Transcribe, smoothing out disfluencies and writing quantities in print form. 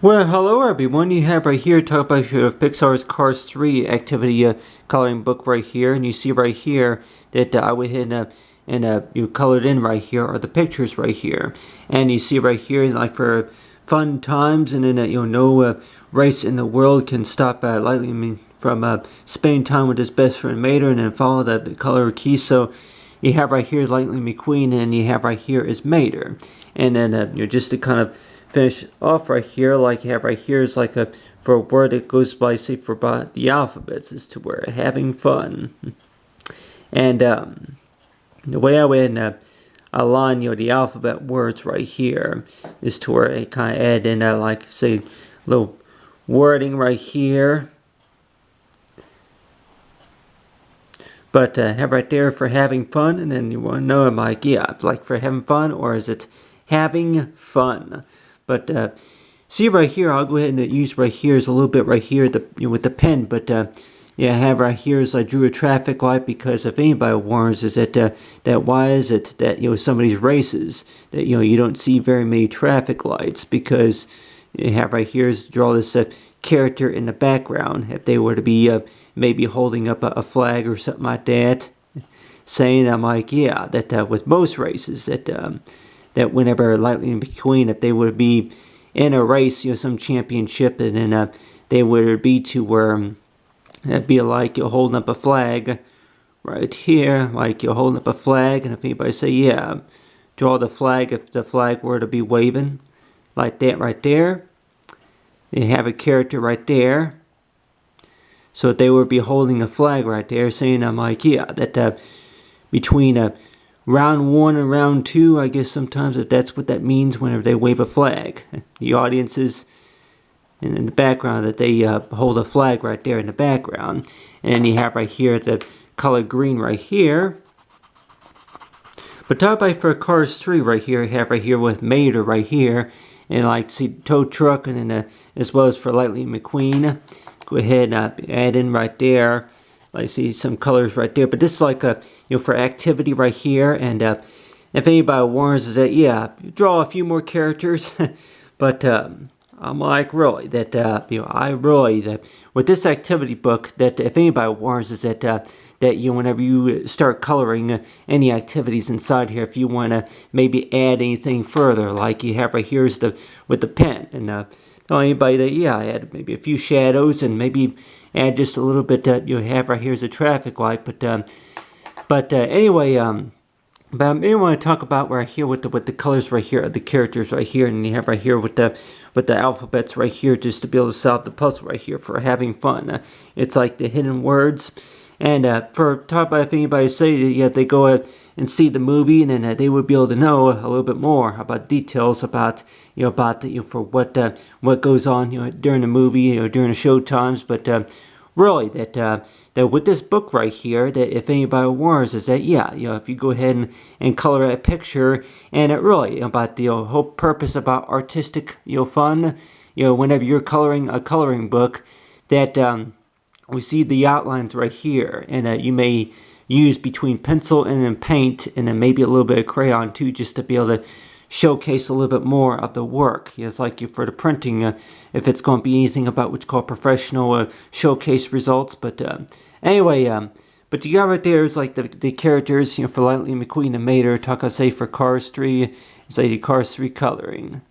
Well, hello everyone. You have right here talk about your Pixar's Cars 3 activity coloring book right here, and you see right here that I went ahead and you colored in right here are the pictures right here, and you see right here like for fun times, and then no race in the world can stop Lightning from spending time with his best friend Mater, and then follow the color key. So you have right here is Lightning McQueen, and you have right here is Mater, and then just to kind of finish off right here, like you have right here is like for a word that goes by, say, for the alphabets, is to where having fun. And the way I would align the alphabet words right here is to where I kind of add in like, say, little wording right here. But have right there for having fun, and then you want to know, I'm like, yeah, like for having fun, or is it having fun? But see right here, I'll go ahead and use right here is a little bit right here with the pen. But yeah, I have right here is I drew a traffic light because if anybody warns is that why is it that some of these races that you don't see very many traffic lights, because you have right here is draw this character in the background if they were to be maybe holding up a flag or something like that, saying I'm like, yeah, that with most races that whenever Lightning McQueen, if they would be in a race, some championship, and then they would be to where it'd be like you're holding up a flag right here, like you're holding up a flag, and if anybody say, yeah, draw the flag, if the flag were to be waving like that right there, they have a character right there. So if they would be holding a flag right there, saying, I'm like, yeah, that between round 1 and round 2, I guess sometimes that's what that means whenever they wave a flag. The audiences in the background, that they hold a flag right there in the background. And then you have right here the color green right here. But talk about for Cars 3 right here, you have right here with Mater right here. And like see tow truck, and then as well as for Lightning McQueen. Go ahead and add in right there. I see some colors right there, but this is like for activity right here. And if anybody warns is that, yeah, draw a few more characters, but I'm like, really, that I really, that with this activity book, that if anybody warns is that whenever you start coloring any activities inside here, if you want to maybe add anything further, like you have right here is with the pen, and tell anybody that, yeah, I add maybe a few shadows and maybe add just a little bit that you have right here is a traffic light. But anyway, but I may want to talk about right here with the colors right here, the characters right here, and you have right here with the alphabets right here, just to be able to solve the puzzle right here for having fun. It's like the hidden words. And for talk about if anybody say that, yeah, they go and see the movie, and then they would be able to know a little bit more about details about for what goes on during the movie or during the show times. But really that with this book right here, that if anybody warns is that, yeah, if you go ahead and color a picture, and it really about the whole purpose about artistic fun, whenever you're coloring a coloring book, that we see the outlines right here, and you may use between pencil and then paint, and then maybe a little bit of crayon too, just to be able to showcase a little bit more of the work. It's like for the printing, if it's going to be anything about what's called professional showcase results. But anyway, but you got right there is like the characters, for Lightning McQueen and Mater. Talk I say for Cars 3, it's like the Cars 3 coloring.